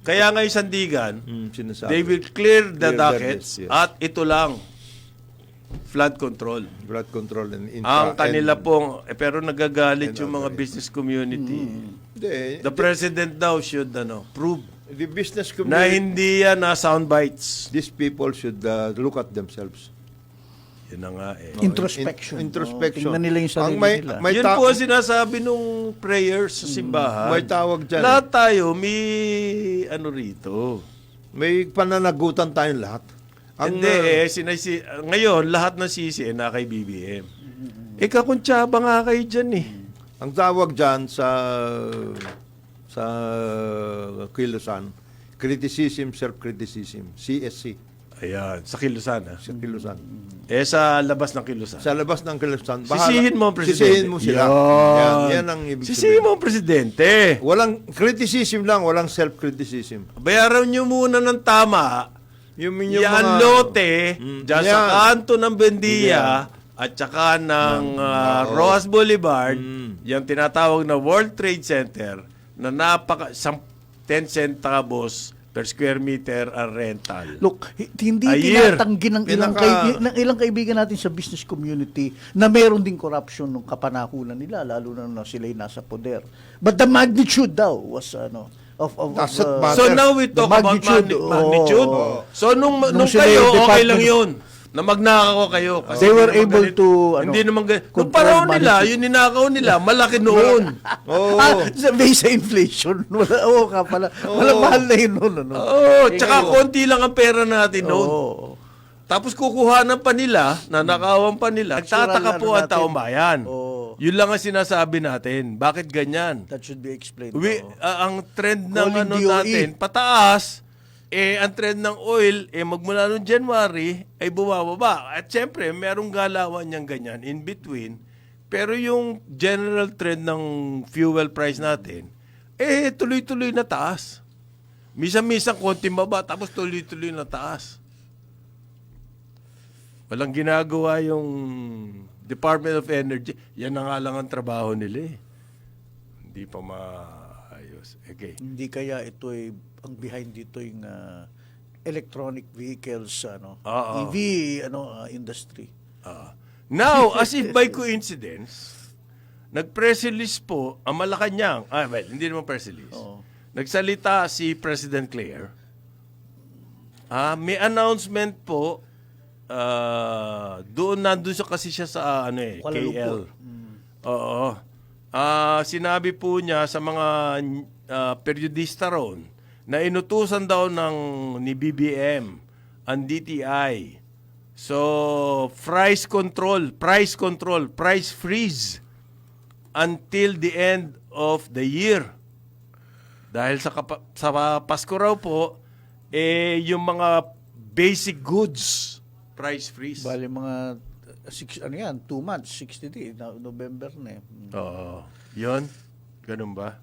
Kaya nga yung Sandigan, Sinasabi. they will clear the Clear dockets yes. at ito lang, flood control. Blood control and Ang kanila pong, pero nagagalit yung mga business community. Hindi. The president daw should prove The business na community, hindi yan na sound bites. these people should look at themselves. Yun na nga eh. Introspection. Introspection. Tingnan nila yung sarili nila. may Yun po ang sinasabi nung prayers sa simbahan. May tawag dyan. Lahat tayo may rito. May pananagutan tayong lahat. Hindi ngayon lahat ng sisi na kay BBM. Kakuntsaba nga kayo dyan eh. Ang tawag dyan sa Kilusan, criticism, self-criticism, CSC, Ayan, sa Kilusan ha. sa Kilusan. Sa labas ng Kilusan. Sa labas ng Kilusan, Sisihin mo ang presidente. Sisihin mo sila. Yan. Yan ang ibig Sisihin sabihin. mo ang presidente. Walang criticism lang, walang self-criticism. Bayaran nyo muna ng tama Yung yan lote dyan sa yan. kanto ng Bendia at saka ng Rojas Boulevard, yung tinatawag na World Trade Center na 10 centavos per square meter ang rental. Look, hindi A year. tinatanggi ng ilang kaibigan natin sa business community na meron ding corruption nung kapanahunan nila, lalo na sila'y nasa poder. But the magnitude daw was So now we talk about magnitude. So nung kayo, okay lang yun. Na magnakaw kayo. Kasi they were able to hindi naman nung panahon nila, yung ninakaw nila, malaki noon. Based sa inflation. Wala mahal na yun noon. Tsaka konti lang ang pera natin noon. Tapos kukuhanan pa nila, nanakawan pa nila, tataka po ang taong bayan. Yun lang ang sinasabi natin. Bakit ganyan? That should be explained. Ang trend ng Calling DOE. natin, pataas, ang trend ng oil, magmula noong January, ay bumababa. At syempre, merong galawan niyang ganyan in between. Pero yung general trend ng fuel price natin, tuloy-tuloy na taas. Misa-misa konting baba, tapos tuloy-tuloy na taas. Walang ginagawa yung Department of Energy. Yan na nga lang ang trabaho nila eh. Hindi pa maayos. Okay. Hindi kaya ito ang behind dito yung electronic vehicles EV industry. Now, as if by coincidence, nag-press release po ang Malacanang. Hindi naman press release. Nagsalita si President Claire. May announcement po nandun kasi siya sa Kuala KL. Lumpur. Oo. Sinabi po niya sa mga periodista ron na inutusan daw ni BBM ang DTI. So, price control, price freeze until the end of the year. Dahil sa Pasko raw po, yung mga basic goods, price freeze. Bali mga 2 months, 60 days, November na eh. Oo. Yun? Ganun ba?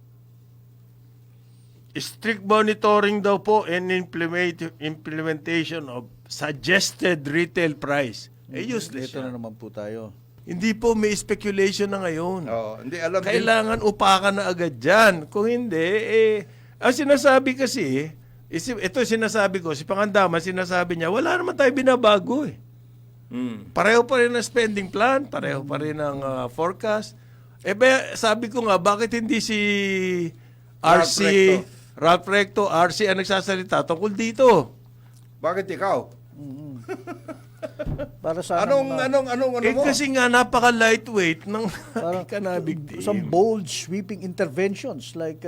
Strict monitoring daw po and implementation of suggested retail price. Useless Ito siya. na naman po tayo. Hindi po, may speculation na ngayon. Hindi alam Kailangan upakan na agad dyan. Kung hindi, ang sinasabi kasi, ito sinasabi ko, si Pangandaman sinasabi niya, wala naman tayo binabago eh. Pareho pa rin ang spending plan, pareho pa rin ang forecast. Sabi ko nga, bakit hindi si Ralph Recto, RC ang nagsasalita tungkol dito? Bakit ikaw? Para sa Anong mo? Kasi nga napaka-lightweight ng Economic team. some bold sweeping interventions like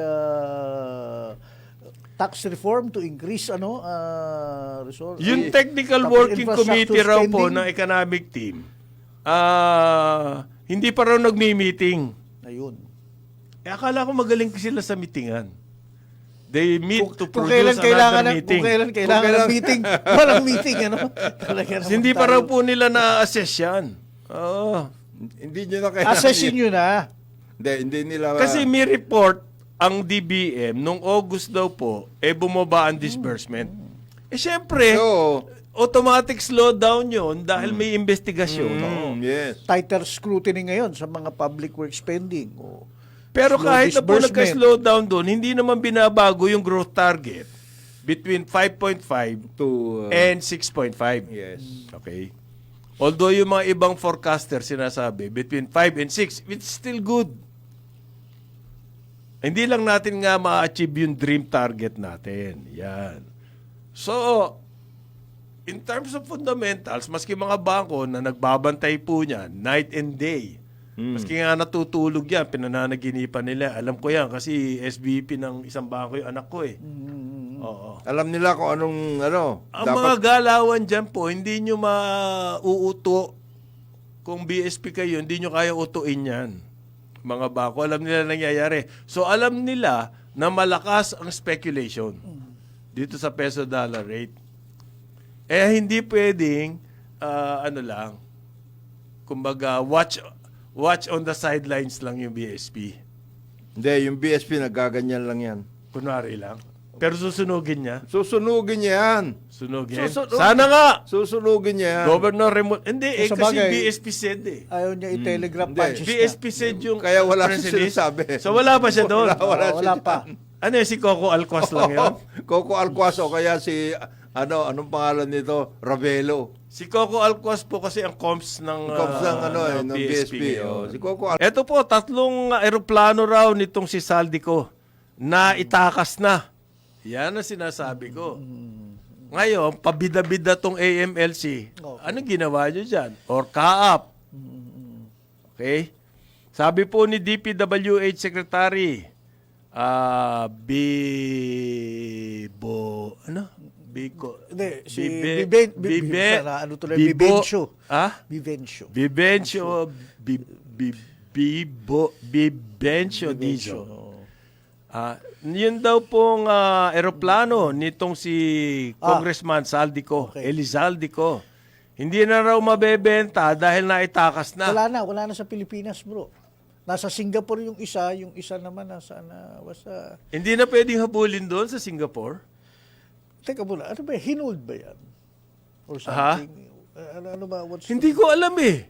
tax reform to increase resource. Yung technical tapos working infrastructure committee raw po spending. ng economic team, hindi pa raw nagmi-meeting. Ayun. Akala ko magaling sila sa meetingan. They meet to Kung produce another meeting. Kung kailan kailangan ng meeting, walang meeting, Talaga naman Hindi pa tayo. raw po nila na-assess yan. Oo. Hindi nyo na kailangan. Assessin nyo na. Hindi nila. Kasi may report ang DBM nung August daw po, bumaba ang disbursement. Syempre, automatic slowdown yun dahil may investigasyon. Yes. Tighter scrutiny ngayon sa mga public work spending. Pero Slow kahit na po disbursement. nagka-slow down doon, hindi naman binabago yung growth target. between 5.5 To, and 6.5. yes. Okay. Although yung mga ibang forecaster sinasabi between 5 and 6, it's still good. Hindi lang natin nga ma-achieve yung dream target natin. Yan. So, in terms of fundamentals, maski mga bangko na nagbabantay po niyan, night and day, maski nga natutulog yan, pinananaginipan nila. Alam ko yan kasi SVP ng isang bangko yung anak ko eh. Oo. Alam nila kung anong, Ang mga galawan dyan po, hindi nyo mauuto. Kung BSP kayo, hindi nyo kaya utuin yan. Mga bako, alam nila nangyayari. So, alam nila na malakas ang speculation dito sa peso-dollar rate. Hindi pwedeng, kumbaga, watch on the sidelines lang yung BSP. Hindi, yung BSP nagaganyan lang yan. Kunwari lang. Pero susunugin niya. Susunugin niya yan. Sunugin. Susunugin. Sana nga! Susunugin niya yan. Governor remote. Hindi, Sa kasi bagay, BSP said eh. Ayaw niya i-telegraph Hindi. punches BSP said yung Kaya wala press siya release. sinasabi. So wala pa siya doon. Wala pa. Ano yun, si Coco Alcuaz lang yun? Coco Alcuaz o kaya si, anong pangalan nito? Ravelo. Si Coco Alcuaz po kasi ang comms ng, Comes ng, ng ng BSP. ngayon. Si Coco Alcuaz. Ito po, 3 aeroplano raw nitong si Saldico na itakas na. Yan ang sinasabi ko. Ngayon, pabida-bida tong AMLC. Anong ginawa nyo dyan? Or kaap? Okay? Sabi po ni DPWH Secretary, Biko. Hindi, si Bibe- ano tuloy, Bibo- Vivencio. Ah? Vivencio. Bibencio Dizzo. Yun daw pong eroplano nitong si Congressman Saldico, Okay. Elizaldico. Hindi na raw mabebenta dahil naitakas na. Wala na sa Pilipinas, bro. Nasa Singapore yung isa naman nasa basta. Hindi na pwedeng habulin doon sa Singapore. Teka muna, ano ba, hinold ba yan? Or Aha. something? Ano ba? Hindi ko alam eh.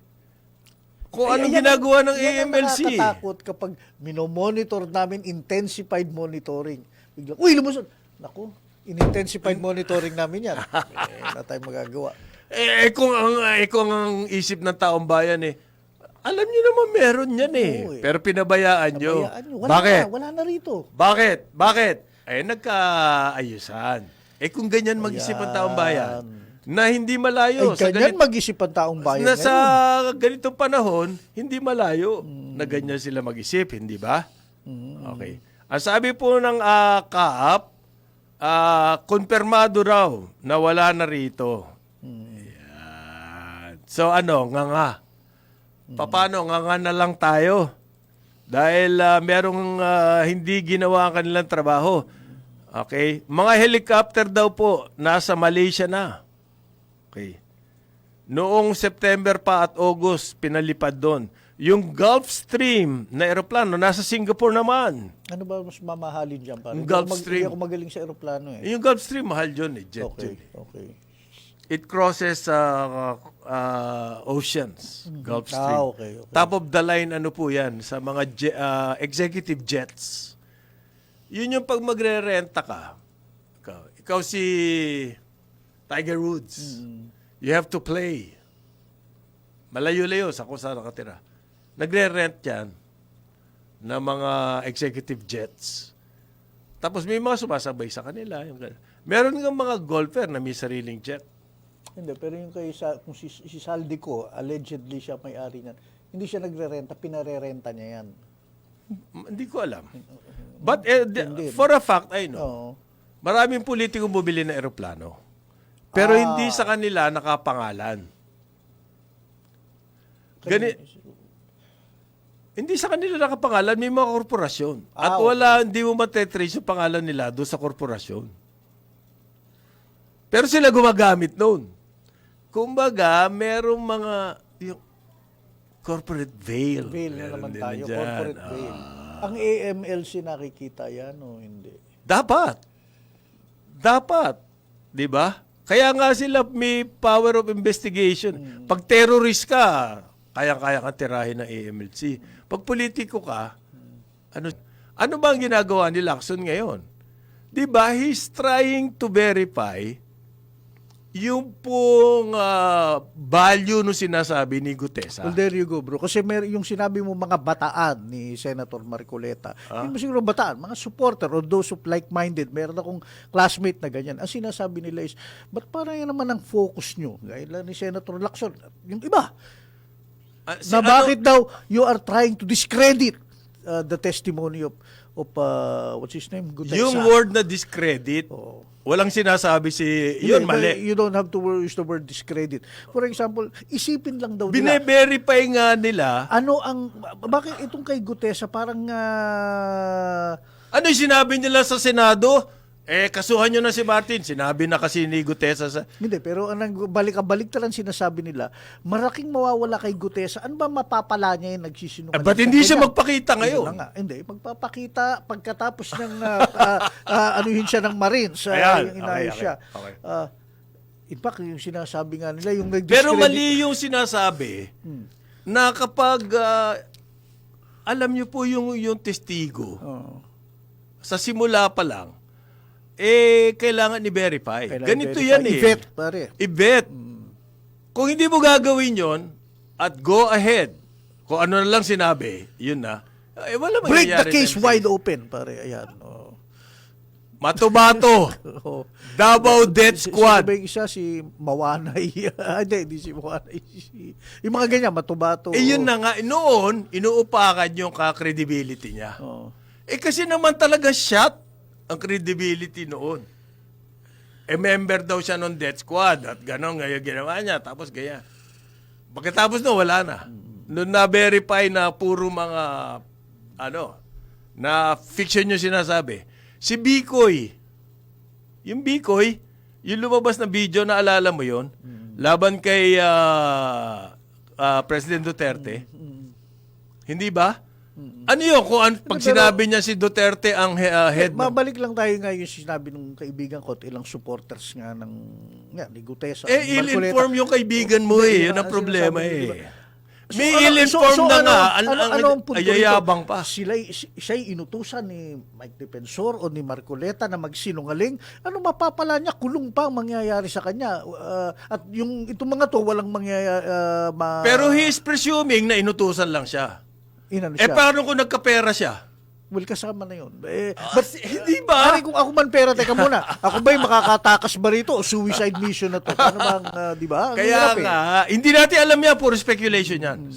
Kung anong ginagawa ng AMLC. Yan ang nakakatakot kapag minomonitor namin, intensified monitoring. Biglang, uy, lumusod! Naku, in-intensified monitoring namin yan. Wala tayong magagawa. Kung ang isip ng taong bayan eh, alam niyo naman meron yan eh. Oo eh. Pero pinabayaan nyo. Kabayaan nyo. Bakit? Wala na rito. Bakit? Nagkaayusan. Kung ganyan mag-isip ang taong bayan, na hindi malayo. Ay, ganyan mag-isip ang taong bayan na sa ngayon. ganitong panahon, hindi malayo na ganyan sila mag-isip, hindi ba? Okay. Ang sabi po ng kaap, konfirmado raw na wala na rito. Yan. So nga. Paano? Nga na lang tayo. Dahil merong hindi ginawa ang kanilang trabaho. Okay? Mga helicopter daw po, nasa Malaysia na. Okay. Noong September pa at August, pinalipad doon. Yung Gulfstream na eroplano, nasa Singapore naman. Ano ba mas mamahalin dyan? Parang Yung Gulfstream. Hindi ako magaling sa aeroplano eh. Yung Gulfstream, mahal yun eh. Jet yun eh. Okay. It crosses oceans, Gulf Stream. Okay. Top of the line, ano po yan, sa mga executive jets. Yun yung pag magre-renta ka. Ikaw si Tiger Woods. You have to play. Malayo-layo sa kung saan nakatira. Nagre-rent yan ng mga executive jets. Tapos may mga sumasabay sa kanila. Meron nga mga golfer na may sariling jet. Hindi, pero yung kung si Saldico, allegedly siya may-ari niyan, hindi siya nagre-renta, pinare-renta niya yan. Hindi ko alam. But for a fact, I know. Oo. Maraming politikong bumili ng eroplano. Pero hindi sa kanila nakapangalan. Hindi sa kanila nakapangalan, may mga korporasyon. At hindi mo matetrace yung pangalan nila doon sa korporasyon. Pero sila gumagamit noon. Kumbaga, merong mga yung corporate veil. Veil na Meron naman din tayo, dyan. corporate veil. Ang AMLC nakikita yan o hindi? Dapat. 'Di ba? Kaya nga sila may power of investigation. Pag terrorist ka, kaya-kaya kang tirahin ng AMLC. Pag politiko ka, ano ba ang ginagawa ni Lacson ngayon? Di ba, he's trying to verify yung pong value no sinasabi ni Gutesa. Well, there you go, bro. Kasi yung sinabi mo mga bataan ni Senator Marcoleta, hindi mo siguro bataan, mga supporter or those of like-minded. Meron akong classmate na ganyan. Ang sinasabi nila is, ba't parang yan naman ang focus nyo? Gaya lang ni Senator Lacson. Yung iba, na bakit daw you are trying to discredit the testimony of what's his name? Gutesa. Yung word na discredit, walang sinasabi yun mali. You don't have to use the word discredit. For example, isipin lang daw nila. Bine-verify nga nila. Bakit itong kay Gutesa parang Ano yung sinabi nila sa Senado? Kasuhan nyo na si Martin. Sinabi na kasi ni Gutesa sa... Hindi, pero balik lang sinasabi nila, malaking mawawala kay Gutesa. Ano ba mapapala niya yung nagsisinungaling? Ba't hindi siya magpakita ngayon? Hindi, magpapakita pagkatapos ng anuhin siya ng Marines. Ayan, Yung inayos okay. siya. In fact, yung sinasabi nga nila, yung Pero mali yung sinasabi na kapag alam niyo po yung testigo, sa simula pa lang, kailangan i-verify. Ganito yan i-vet, pare. I-vet. Kung hindi mo gagawin yon at go ahead, kung ano na lang sinabi, yun na, wala Break mangyayari. the case wide open, pare. Ayan. Matubato. Davao Death Squad. Sino ba yung isa? Si Mawanay. Hindi si Mawanay. Yung mga ganyan, Matubato. Yun na nga. Noon, inuupakan yung ka-credibility niya. Kasi naman talaga shot ang credibility noon. Member daw siya ng Death Squad at gano'n ngayon ginawa niya. Tapos gaya. Pagkatapos na, wala na. Noon na-verify na puro mga na fiction yung sinasabi. Si Bikoy. Yung Bikoy, yung lumabas na video, naalala mo yon laban kay President Duterte. Hindi ba? Ano yun? Pag sinabi niya si Duterte ang head ng... Mabalik lang tayo nga yung sinabi ng kaibigan ko at ilang supporters nga ni Gutesa. Il-inform yung kaibigan mo Yun ang problema May il-inform na nga. Ano ang punto ayayabang nito? pa. Siya'y inutusan ni Mike Defensor o ni Marcoleta na magsinungaling. Ano mapapala niya? Kulong pa ang mangyayari sa kanya. At itong mga to, walang mangyayari... Pero he is presuming na inutusan lang siya. Siya. Paano kung nagkapera siya? Well, kasama na yun. Hindi ba? Pare, kung ako man pera, teka muna. Ako ba'y makakatakas ba rito? O suicide mission na to? Ano bang, di ba? Kaya nga, hindi natin alam yan. Puro speculation yan.